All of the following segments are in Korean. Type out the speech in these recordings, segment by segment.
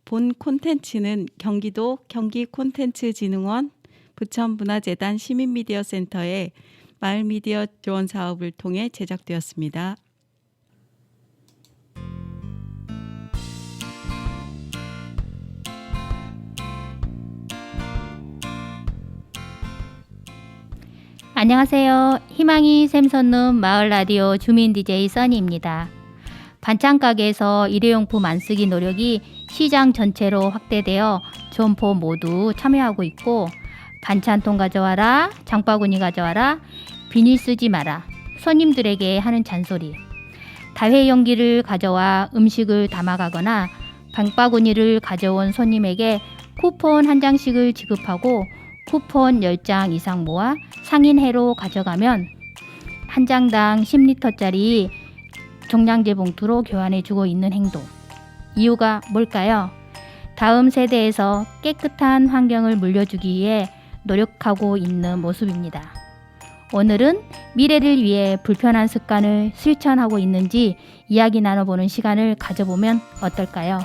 본 콘텐츠는 경기도 경기콘텐츠진흥원 부천문화재단 시민미디어센터의 마을미디어 지원 사업을 통해 제작되었습니다. 안녕하세요. 희망이 샘솟는 마을 라디오 주민 DJ 써니입니다. 반찬 가게에서 일회용품 안 쓰기 노력이 시장 전체로 확대되어 점포 모두 참여하고 있고, 반찬통 가져와라, 장바구니 가져와라, 비닐 쓰지 마라, 손님들에게 하는 잔소리, 다회용기를 가져와 음식을 담아가거나 장바구니를 가져온 손님에게 쿠폰 한 장씩을 지급하고 쿠폰 10장 이상 모아 상인회로 가져가면 한 장당 10리터짜리 종량제 봉투로 교환해주고 있는 행동. 이유가 뭘까요? 다음 세대에서 깨끗한 환경을 물려주기 위해 노력하고 있는 모습입니다. 오늘은 미래를 위해 불편한 습관을 실천하고 있는지 이야기 나눠보는 시간을 가져보면 어떨까요?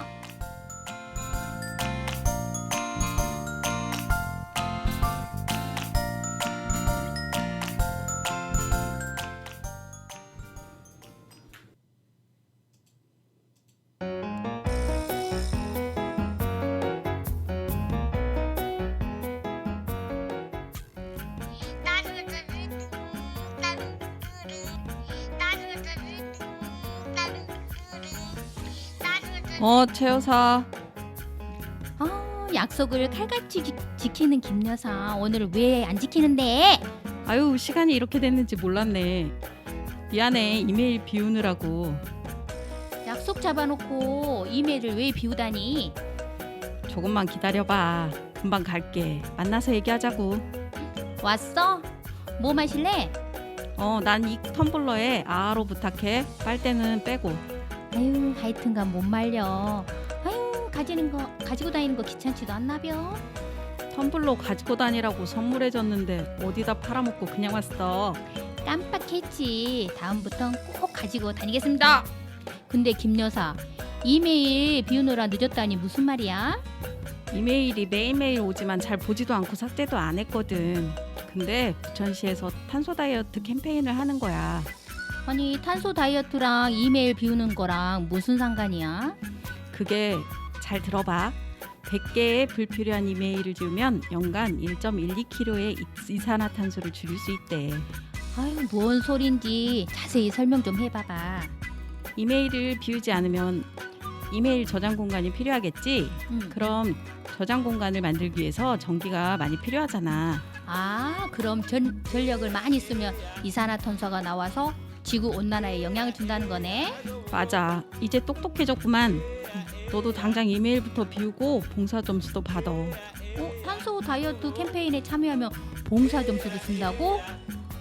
최 여사. 약속을 칼같이 지키는 김 여사, 오늘 왜 안 지키는데? 아유, 시간이 이렇게 됐는지 몰랐네. 미안해, 이메일 비우느라고. 약속 잡아놓고 이메일을 왜 비우다니? 조금만 기다려봐. 금방 갈게. 만나서 얘기하자고. 왔어? 뭐 마실래? 난 이 텀블러에 아로 부탁해. 빨대는 빼고. 아유, 하여튼간 못 말려. 아유, 가지고 다니는 거 귀찮지도 않나벼? 텀블러 가지고 다니라고 선물해줬는데 어디다 팔아먹고 그냥 왔어. 깜빡했지. 다음부턴 꼭 가지고 다니겠습니다. 근데 김 여사, 이메일 비우느라 늦었다니 무슨 말이야? 이메일이 매일매일 오지만 잘 보지도 않고 삭제도 안 했거든. 근데 부천시에서 탄소 다이어트 캠페인을 하는 거야. 아니, 탄소 다이어트랑 이메일 비우는 거랑 무슨 상관이야? 그게, 잘 들어봐. 100개의 불필요한 이메일을 지우면 연간 1.12kg의 이산화탄소를 줄일 수 있대. 아유, 뭔 소린지 자세히 설명 좀 해봐봐. 이메일을 비우지 않으면 이메일 저장 공간이 필요하겠지? 그럼 저장 공간을 만들기 위해서 전기가 많이 필요하잖아. 그럼 전력을 많이 쓰면 이산화탄소가 나와서 지구온난화에 영향을 준다는 거네? 맞아. 이제 똑똑해졌구만. 너도 당장 이메일부터 비우고 봉사 점수도 받아. 탄소 다이어트 캠페인에 참여하면 봉사 점수도 준다고?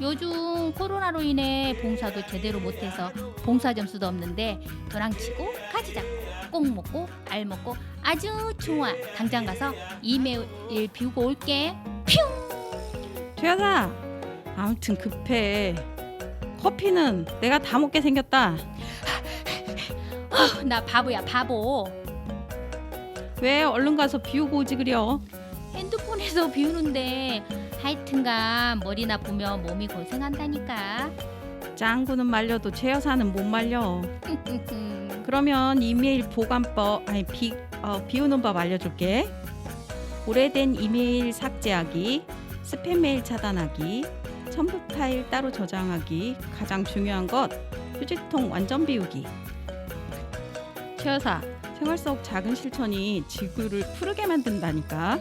요즘 코로나로 인해 봉사도 제대로 못해서 봉사 점수도 없는데 도랑 치고 가지 잡고 꼭 먹고 알 먹고 아주 좋아. 당장 가서 이메일 비우고 올게. 최 여사, 아무튼 급해. 커피는 내가 다 먹게 생겼다. 나 바보야, 바보. 왜? 얼른 가서 비우고 오지 그려. 핸드폰에서 비우는데 하여튼간 머리나 보면 몸이 고생한다니까. 짱구는 말려도 최 여사는 못 말려. 그러면 이메일 보관법, 비우는 법 알려줄게. 오래된 이메일 삭제하기, 스팸 메일 차단하기, 첨부 파일 따로 저장하기, 가장 중요한 것 휴지통 완전 비우기. 최 여사, 생활 속 작은 실천이 지구를 푸르게 만든다니까.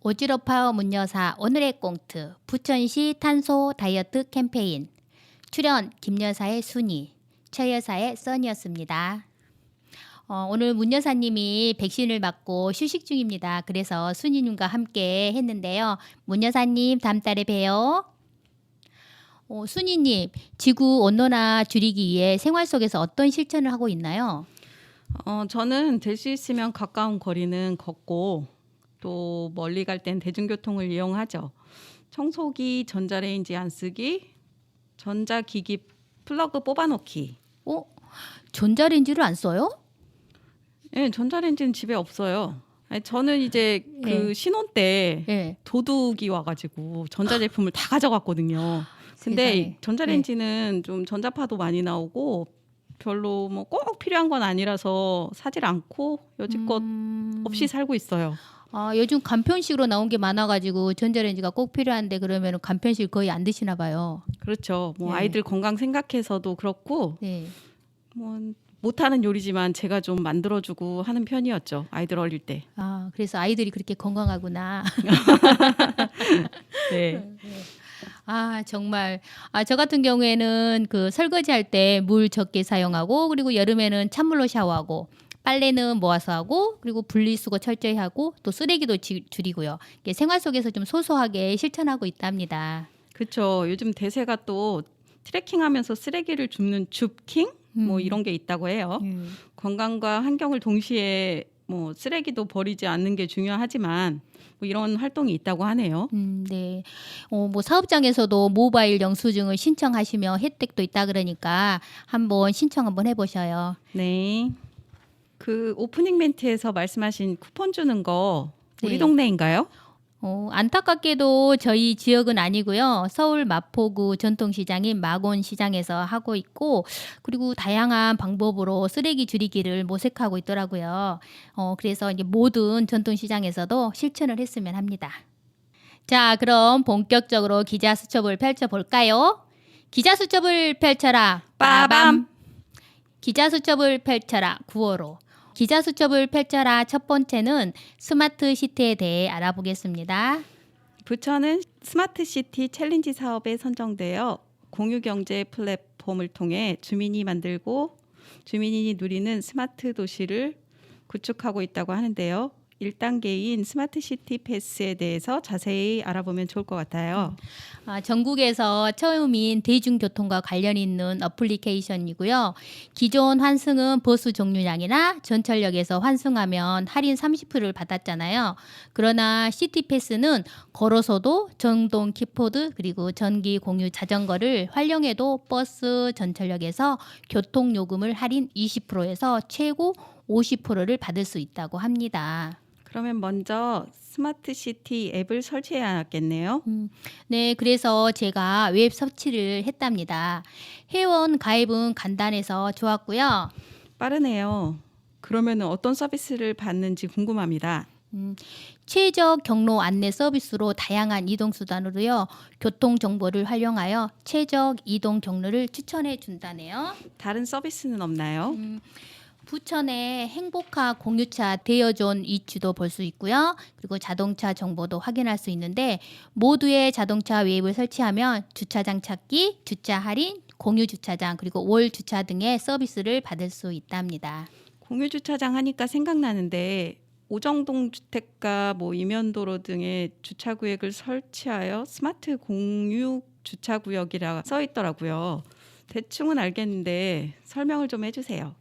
오지로파워 문여사 오늘의 꽁트, 부천시 탄소 다이어트 캠페인. 출연 김여사의 순이, 최여사의 써니였습니다. 오늘 문여사님이 백신을 맞고 휴식 중입니다. 그래서 순이님과 함께 했는데요. 문여사님 다음 달에 봬요. 순이님, 지구 온난화 줄이기 위해 생활 속에서 어떤 실천을 하고 있나요? 저는 될 수 있으면 가까운 거리는 걷고 또 멀리 갈 땐 대중교통을 이용하죠. 청소기, 전자레인지 안 쓰기, 전자기기 플러그 뽑아놓기. 전자레인지를 안 써요? 네, 전자레인지는 집에 없어요. 아니, 저는 이제 그 네. 신혼 때 네. 도둑이 와가지고 전자제품을 다 가져갔거든요. 근데 세상에. 전자레인지는 좀 전자파도 많이 나오고 별로 뭐 꼭 필요한 건 아니라서 사질 않고 여지껏 없이 살고 있어요. 요즘 간편식으로 나온 게 많아가지고 전자레인지가 꼭 필요한데 그러면 간편식 거의 안 드시나 봐요. 그렇죠. 뭐 네. 아이들 건강 생각해서도 그렇고 네. 뭐 못하는 요리지만 제가 좀 만들어주고 하는 편이었죠. 아이들 어릴 때. 그래서 아이들이 그렇게 건강하구나. 네. 정말. 저 같은 경우에는 그 설거지할 때 물 적게 사용하고, 그리고 여름에는 찬물로 샤워하고, 빨래는 모아서 하고, 그리고 분리수거 철저히 하고, 또 쓰레기도 줄이고요. 이게 생활 속에서 좀 소소하게 실천하고 있답니다. 그렇죠. 요즘 대세가 또 트레킹하면서 쓰레기를 줍는 줍킹 뭐 이런 게 있다고 해요. 건강과 환경을 동시에 뭐 쓰레기도 버리지 않는 게 중요하지만 뭐 이런 활동이 있다고 하네요. 네. 뭐 사업장에서도 모바일 영수증을 신청하시면 혜택도 있다 그러니까 한번 신청 한번 해보셔요. 네. 그 오프닝 멘트에서 말씀하신 쿠폰 주는 거 우리 네. 동네인가요? 안타깝게도 저희 지역은 아니고요. 서울 마포구 전통시장인 마곤시장에서 하고 있고, 그리고 다양한 방법으로 쓰레기 줄이기를 모색하고 있더라고요. 그래서 이제 모든 전통시장에서도 실천을 했으면 합니다. 자, 그럼 본격적으로 기자 수첩을 펼쳐볼까요? 기자 수첩을 펼쳐라. 빠밤. 기자 수첩을 펼쳐라. 9월호. 기자 수첩을 펼쳐라. 첫 번째는 스마트 시티에 대해 알아보겠습니다. 부천은 스마트 시티 챌린지 사업에 선정되어 공유 경제 플랫폼을 통해 주민이 만들고 주민이 누리는 스마트 도시를 구축하고 있다고 하는데요. 1단계인 스마트 시티 패스에 대해서 자세히 알아보면 좋을 것 같아요. 전국에서 처음인 대중교통과 관련 있는 어플리케이션이고요. 기존 환승은 버스 종류량이나 전철역에서 환승하면 할인 30%를 받았잖아요. 그러나 시티패스는 걸어서도 전동 킥보드 그리고 전기 공유 자전거를 활용해도 버스 전철역에서 교통요금을 할인 20%에서 최고 50%를 받을 수 있다고 합니다. 그러면 먼저 스마트 시티 앱을 설치해야겠네요. 네, 그래서 제가 웹 서치를 했답니다. 회원 가입은 간단해서 좋았고요. 빠르네요. 그러면 어떤 서비스를 받는지 궁금합니다. 최적 경로 안내 서비스로 다양한 이동 수단으로요. 교통 정보를 활용하여 최적 이동 경로를 추천해 준다네요. 다른 서비스는 없나요? 부천의 행복하 공유차 대여존 위치도 볼 수 있고요. 그리고 자동차 정보도 확인할 수 있는데 모두의 자동차 웹을 설치하면 주차장 찾기, 주차 할인, 공유 주차장 그리고 월 주차 등의 서비스를 받을 수 있답니다. 공유 주차장 하니까 생각나는데 오정동 주택가 뭐 이면도로 등의 주차 구역을 설치하여 스마트 공유 주차 구역이라 써 있더라고요. 대충은 알겠는데 설명을 좀 해주세요.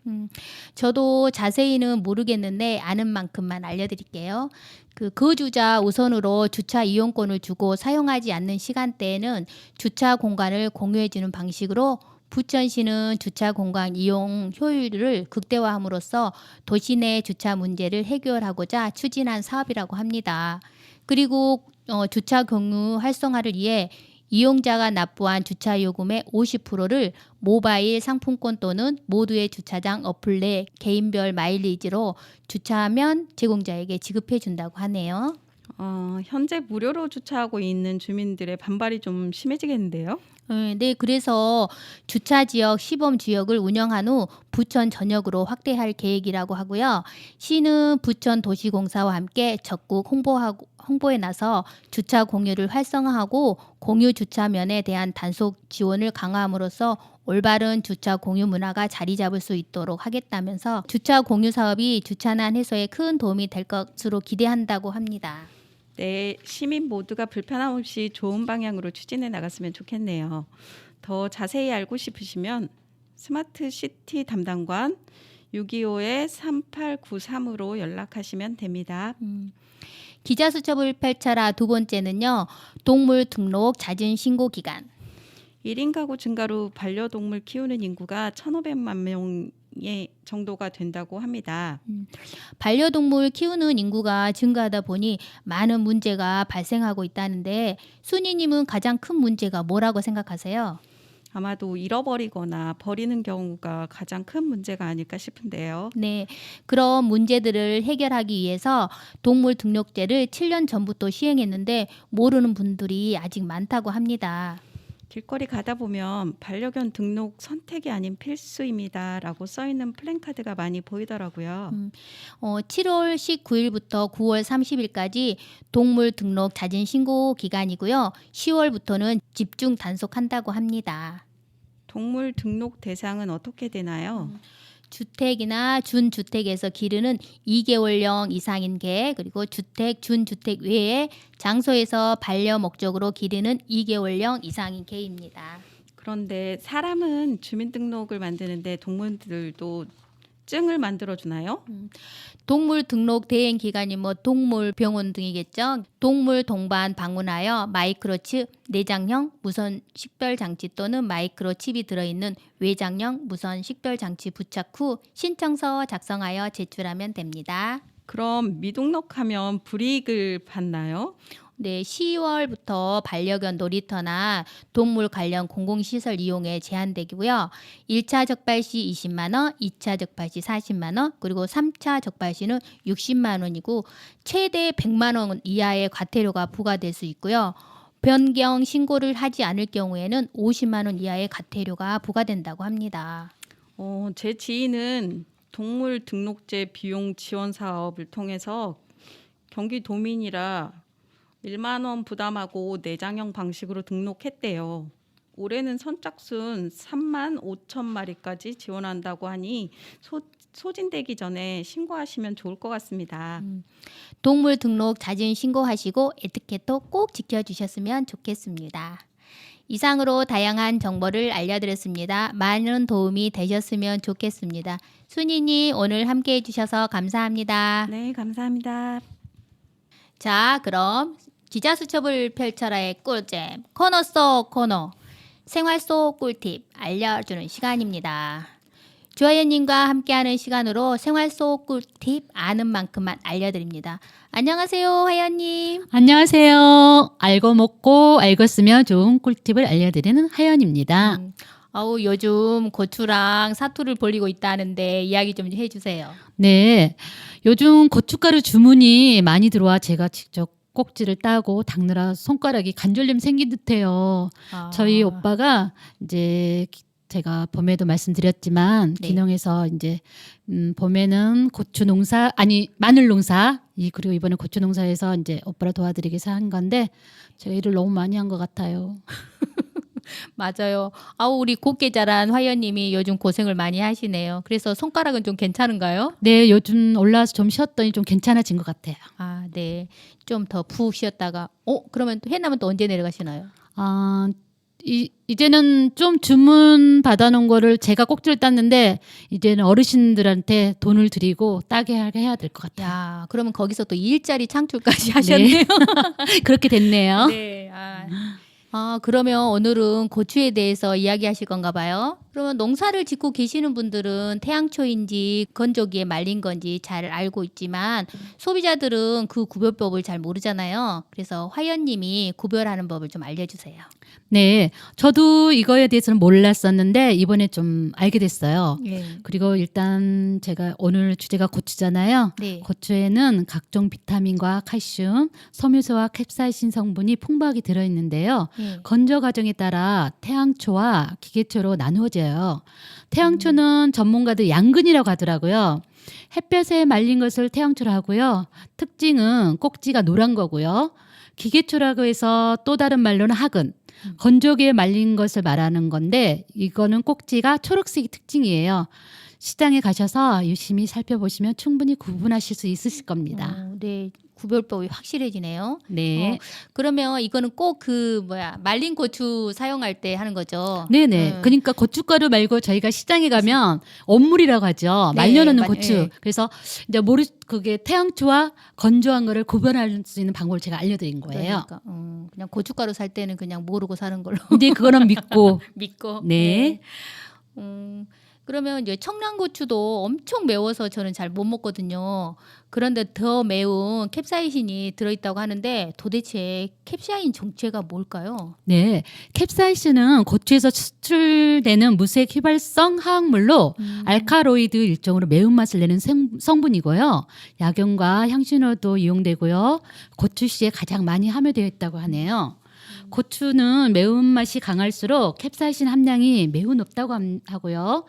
저도 자세히는 모르겠는데 아는 만큼만 알려드릴게요. 그 거주자 우선으로 주차 이용권을 주고 사용하지 않는 시간대에는 주차 공간을 공유해주는 방식으로 부천시는 주차 공간 이용 효율을 극대화함으로써 도시 내 주차 문제를 해결하고자 추진한 사업이라고 합니다. 그리고 주차 공유 활성화를 위해 이용자가 납부한 주차 요금의 50%를 모바일 상품권 또는 모두의 주차장 어플 내 개인별 마일리지로 주차하면 제공자에게 지급해 준다고 하네요. 현재 무료로 주차하고 있는 주민들의 반발이 좀 심해지겠는데요? 네, 그래서 주차지역 시범지역을 운영한 후 부천 전역으로 확대할 계획이라고 하고요. 시는 부천도시공사와 함께 적극 홍보에 나서 주차 공유를 활성화하고 공유 주차면에 대한 단속 지원을 강화함으로써 올바른 주차 공유 문화가 자리 잡을 수 있도록 하겠다면서 주차 공유 사업이 주차난 해소에 큰 도움이 될 것으로 기대한다고 합니다. 네, 시민 모두가 불편함 없이 좋은 방향으로 추진해 나갔으면 좋겠네요. 더 자세히 알고 싶으시면 스마트 시티 담당관 625-3893으로 연락하시면 됩니다. 기자수첩을 펼쳐라 두 번째는요. 동물 등록 잦은 신고 기간. 1인 가구 증가로 반려동물 키우는 인구가 1,500만 명의 정도가 된다고 합니다. 반려동물 키우는 인구가 증가하다 보니 많은 문제가 발생하고 있다는데 순이님은 가장 큰 문제가 뭐라고 생각하세요? 아마도 잃어버리거나 버리는 경우가 가장 큰 문제가 아닐까 싶은데요. 네, 그런 문제들을 해결하기 위해서 동물 등록제를 7년 전부터 시행했는데 모르는 분들이 아직 많다고 합니다. 길거리 가다 보면 반려견 등록 선택이 아닌 필수입니다라고 써있는 플랜카드가 많이 보이더라고요. 7월 19일부터 9월 30일까지 동물 등록 잦은 신고 기간이고요. 10월부터는 집중 단속한다고 합니다. 동물 등록 대상은 어떻게 되나요? 주택이나 준주택에서 기르는 2개월령 이상인 개, 그리고 주택, 준주택 외에 장소에서 반려 목적으로 기르는 2개월령 이상인 개입니다. 그런데 사람은 주민등록을 만드는데 동물들도 증을 만들어 주나요? 동물 등록 대행 기관이 동물 병원 등이겠죠. 동물 동반 방문하여 마이크로칩 내장형 무선 식별 장치 또는 마이크로칩이 들어있는 외장형 무선 식별 장치 부착 후 신청서 작성하여 제출하면 됩니다. 그럼 미등록하면 불이익을 받나요? 네, 10월부터 반려견 놀이터나 동물 관련 공공시설 이용에 제한되고요. 1차 적발 시 20만 원, 2차 적발 시 40만 원, 그리고 3차 적발 시는 60만 원이고 최대 100만 원 이하의 과태료가 부과될 수 있고요. 변경 신고를 하지 않을 경우에는 50만 원 이하의 과태료가 부과된다고 합니다. 제 지인은 동물 등록제 비용 지원 사업을 통해서 경기도민이라 1만 원 부담하고 내장형 방식으로 등록했대요. 올해는 선착순 3만 5천 마리까지 지원한다고 하니 소진되기 전에 신고하시면 좋을 것 같습니다. 동물 등록 잦은 신고하시고 에티켓도 꼭 지켜주셨으면 좋겠습니다. 이상으로 다양한 정보를 알려드렸습니다. 많은 도움이 되셨으면 좋겠습니다. 순이님 오늘 함께 해주셔서 감사합니다. 네, 감사합니다. 자, 그럼 기자수첩을 펼쳐라의 꿀잼 코너 속 코너 생활 속 꿀팁 알려주는 시간입니다. 주하연님과 함께하는 시간으로 생활 속 꿀팁 아는 만큼만 알려드립니다. 안녕하세요, 하연님. 안녕하세요. 알고 먹고 알고 쓰면 좋은 꿀팁을 알려드리는 하연입니다. 요즘 고추랑 사투를 벌리고 있다는데 이야기 좀 해주세요. 네, 요즘 고춧가루 주문이 많이 들어와 제가 직접 꼭지를 따고 닦느라 손가락이 관절염 생긴 듯해요. 저희 오빠가 이제 제가 봄에도 말씀드렸지만 네. 기농에서 이제 봄에는 고추 농사 마늘 농사 그리고 이번에 고추 농사에서 이제 오빠를 도와드리기 위해서 한 건데 제가 일을 너무 많이 한 것 같아요. 맞아요. 우리 곱게 자란 화연님이 요즘 고생을 많이 하시네요. 그래서 손가락은 좀 괜찮은가요? 네, 요즘 올라와서 좀 쉬었더니 좀 괜찮아진 것 같아요. 네. 좀 더 푹 쉬었다가 그러면 또 해남은 또 언제 내려가시나요? 이제는 좀 주문 받아놓은 거를 제가 꼭지를 땄는데 이제는 어르신들한테 돈을 드리고 따게 해야 될 것 같아요. 야, 그러면 거기서 또 일자리 창출까지 하셨네요. 그렇게 됐네요. 네. 그러면 오늘은 고추에 대해서 이야기하실 건가 봐요. 그러면 농사를 짓고 계시는 분들은 태양초인지 건조기에 말린 건지 잘 알고 있지만 소비자들은 그 구별법을 잘 모르잖아요. 그래서 화연님이 구별하는 법을 좀 알려주세요. 네, 저도 이거에 대해서는 몰랐었는데 이번에 좀 알게 됐어요. 그리고 일단 제가 오늘 주제가 고추잖아요. 네. 고추에는 각종 비타민과 칼슘, 섬유소와 캡사이신 성분이 풍부하게 들어있는데요. 건조 과정에 따라 태양초와 기계초로 나누어져요. 태양초는 전문가들 양근이라고 하더라고요. 햇볕에 말린 것을 태양초로 하고요. 특징은 꼭지가 노란 거고요. 기계초라고 해서 또 다른 말로는 학은, 건조기에 말린 것을 말하는 건데 이거는 꼭지가 초록색이 특징이에요. 시장에 가셔서 유심히 살펴보시면 충분히 구분하실 수 있으실 겁니다. 네. 구별법이 확실해지네요. 네. 그러면 이거는 꼭 말린 고추 사용할 때 하는 거죠. 네네. 그러니까 고춧가루 말고 저희가 시장에 가면 온물이라고 하죠. 네, 말려놓는 맞- 고추. 네. 그래서 이제 그게 태양초와 건조한 거를 구별할 수 있는 방법을 제가 알려드린 거예요. 그러니까 그냥 고춧가루 살 때는 그냥 모르고 사는 걸로 근데 그거는 믿고. 믿고. 네. 그러면 이제 청양고추도 엄청 매워서 저는 잘 못 먹거든요. 그런데 더 매운 캡사이신이 들어있다고 하는데 도대체 캡사이신 정체가 뭘까요? 네. 캡사이신은 고추에서 추출되는 무색 휘발성 화학물로 알카로이드 일종으로 매운맛을 내는 성분이고요. 약용과 향신료도 이용되고요. 고추씨에 가장 많이 함유되어 있다고 하네요. 고추는 매운맛이 강할수록 캡사이신 함량이 매우 높다고 하고요.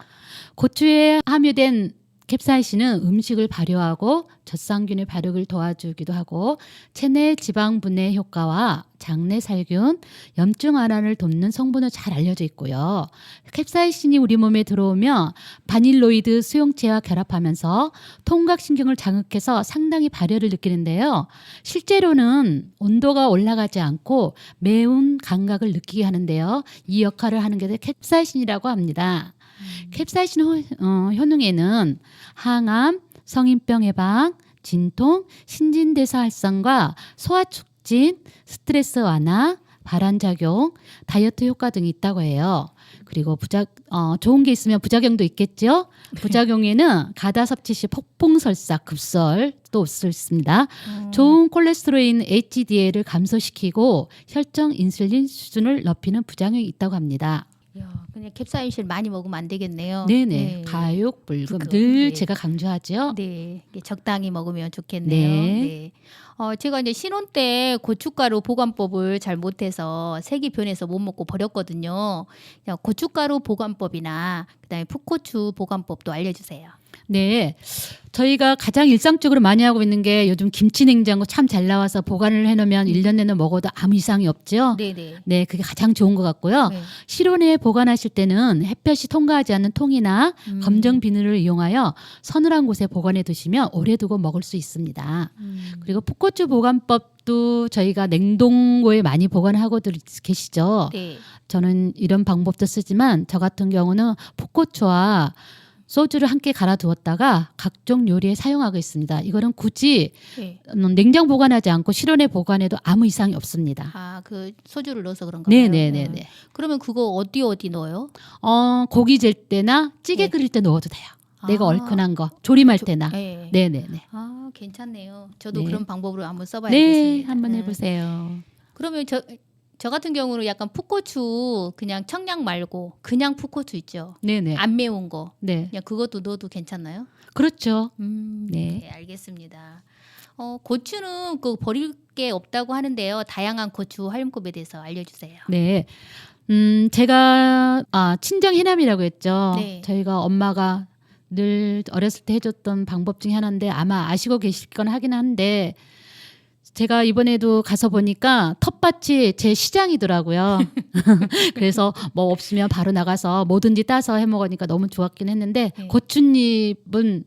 고추에 함유된 캡사이신은 음식을 발효하고 젖상균의 발육을 도와주기도 하고 체내 지방 분해 효과와 장내 살균, 염증 완화를 돕는 성분으로 잘 알려져 있고요. 캡사이신이 우리 몸에 들어오면 바닐로이드 수용체와 결합하면서 통각신경을 자극해서 상당히 발열을 느끼는데요. 실제로는 온도가 올라가지 않고 매운 감각을 느끼게 하는데요. 이 역할을 하는 게 캡사이신이라고 합니다. 캡사이신 효능에는 항암, 성인병 예방, 진통, 신진대사 활성과 소화 촉진, 스트레스 완화, 발환작용, 다이어트 효과 등이 있다고 해요. 그리고 좋은 게 있으면 부작용도 있겠죠. 부작용에는 가다 섭취 시 폭풍설사, 급설도 올 수 있습니다. 좋은 콜레스테롤인 HDL을 감소시키고 혈중 인슐린 수준을 높이는 부작용이 있다고 합니다. 이야, 그냥 캡사이신 많이 먹으면 안 되겠네요. 네네. 네. 가육, 불금 그거, 늘 네. 제가 강조하죠. 네, 이게 적당히 먹으면 좋겠네요. 네. 네. 제가 이제 신혼 때 고춧가루 보관법을 잘 못해서 색이 변해서 못 먹고 버렸거든요. 그냥 고춧가루 보관법이나 그다음에 풋고추 보관법도 알려주세요. 네. 저희가 가장 일상적으로 많이 하고 있는 게 요즘 김치 냉장고 참 잘 나와서 보관을 해놓으면 1년 내내 먹어도 아무 이상이 없죠. 네네. 네, 그게 가장 좋은 것 같고요. 네. 실온에 보관하실 때는 햇볕이 통과하지 않는 통이나 검정 비닐을 이용하여 서늘한 곳에 보관해 두시면 오래 두고 먹을 수 있습니다. 그리고 풋고추 보관법도 저희가 냉동고에 많이 보관하고들 계시죠. 네. 저는 이런 방법도 쓰지만 저 같은 경우는 풋고추와 소주를 함께 갈아 두었다가 각종 요리에 사용하고 있습니다. 이거는 굳이 네. 냉장 보관하지 않고 실온에 보관해도 아무 이상이 없습니다. 아, 그 소주를 넣어서 그런가 봐요. 네네네네. 그러면 그거 어디 넣어요? 고기 질 때나 찌개 네. 끓일 때 넣어도 돼요. 내가 아. 얼큰한 거 조림할 때나. 네. 네네네. 아, 괜찮네요. 저도 네. 그런 방법으로 한번 네, 써봐야겠습니다. 한번 해보세요. 그러면 저 같은 경우는 약간 풋고추 그냥 청양 말고 그냥 풋고추 있죠. 네네. 안 매운 거. 네, 그냥 그것도 넣어도 괜찮나요? 그렇죠. 네. 네. 알겠습니다. 고추는 그 버릴 게 없다고 하는데요. 다양한 고추 활용법에 대해서 알려주세요. 네. 제가 친정 해남이라고 했죠. 네. 저희가 엄마가 늘 어렸을 때 해줬던 방법 중에 하나인데 아마 아시고 계실 건 하긴 한데 제가 이번에도 가서 보니까 텃밭이 제 시장이더라고요. 그래서 뭐 없으면 바로 나가서 뭐든지 따서 해 먹으니까 너무 좋았긴 했는데 네. 고추잎은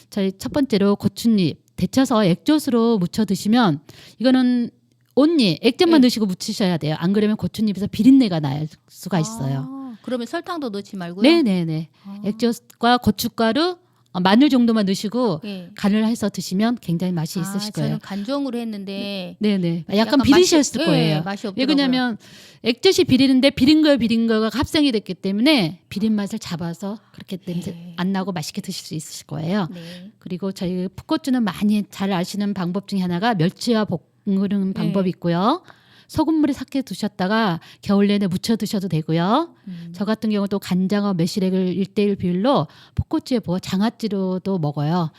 저희 첫 번째로 고추잎 데쳐서 액젓으로 무쳐 드시면 이거는 온잎 액젓만 네. 넣으시고 무치셔야 돼요. 안 그러면 고추잎에서 비린내가 날 수가 있어요. 그러면 설탕도 넣지 말고요? 네네네. 아. 액젓과 고춧가루, 마늘 정도만 넣으시고 네. 간을 해서 드시면 굉장히 맛이 있으실 거예요. 저는 간종으로 했는데 네네. 약간 비리셨을 맛이, 거예요. 네, 맛이 왜 없더라고요. 그러냐면 액젓이 비리는데 비린 거가 합성이 됐기 때문에 비린 맛을 잡아서 그렇게 냄새 네. 안 나고 맛있게 드실 수 있으실 거예요. 네. 그리고 저희 풋고추는 많이 잘 아시는 방법 중에 하나가 멸치와 볶는 방법이 있고요. 소금물에 삭혀 두셨다가 겨울 내내 무쳐 드셔도 되고요. 저 같은 경우도 간장과 매실액을 1:1 비율로 풋고추에 부어 장아찌로도 먹어요.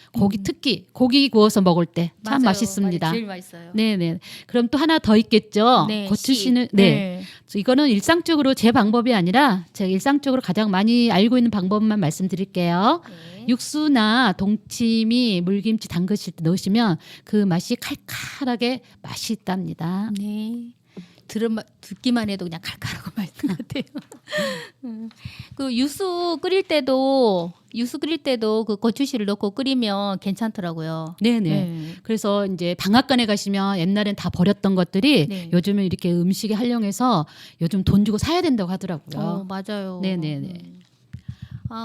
특히 고기 구워서 먹을 때 참 맞아요. 맛있습니다. 맞아요. 제일 맛있어요. 네네. 그럼 또 하나 더 있겠죠. 네, 고추씨는 씨. 네. 이거는 일상적으로 제 방법이 아니라 제가 일상적으로 가장 많이 알고 있는 방법만 말씀드릴게요. 네. 육수나 동치미, 물김치 담그실 때 넣으시면 그 맛이 칼칼하게 맛이 있답니다. 네. 듣기만 해도 그냥 칼칼하고 맛있는 것 같아요. 그 육수 끓일 때도 그 고추씨를 넣고 끓이면 괜찮더라고요. 네네. 그래서 이제 방앗간에 가시면 옛날엔 다 버렸던 것들이 네. 요즘은 이렇게 음식에 활용해서 요즘 돈 주고 사야 된다고 하더라고요. 맞아요. 네네네.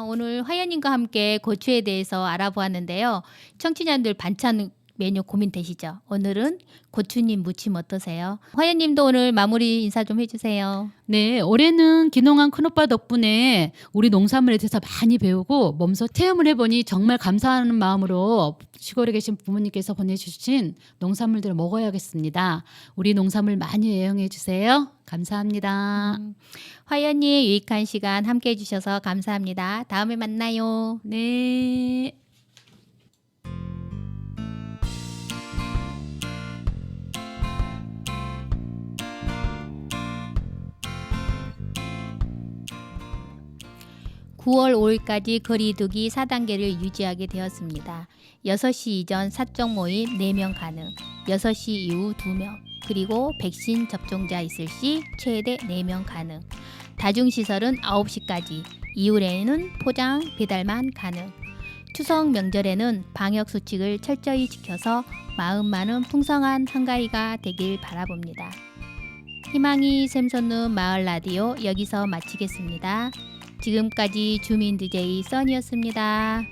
오늘 화연님과 함께 고추에 대해서 알아보았는데요. 청취자들 반찬 메뉴 고민되시죠? 오늘은 고추님 무침 어떠세요? 화연님도 오늘 마무리 인사 좀 해주세요. 네, 올해는 기농한 큰오빠 덕분에 우리 농산물에 대해서 많이 배우고 몸소 체험을 해보니 정말 감사하는 마음으로 시골에 계신 부모님께서 보내주신 농산물들을 먹어야겠습니다. 우리 농산물 많이 애용해 주세요. 감사합니다. 화연님 유익한 시간 함께 해주셔서 감사합니다. 다음에 만나요. 네. 9월 5일까지 거리두기 4단계를 유지하게 되었습니다. 6시 이전 사적 모임 4명 가능, 6시 이후 2명, 그리고 백신 접종자 있을 시 최대 4명 가능. 다중시설은 9시까지, 이후에는 포장, 배달만 가능. 추석 명절에는 방역수칙을 철저히 지켜서 마음만은 풍성한 한가위가 되길 바라봅니다. 희망이 샘솟는 마을 라디오 여기서 마치겠습니다. 지금까지 주민 DJ 써니였습니다.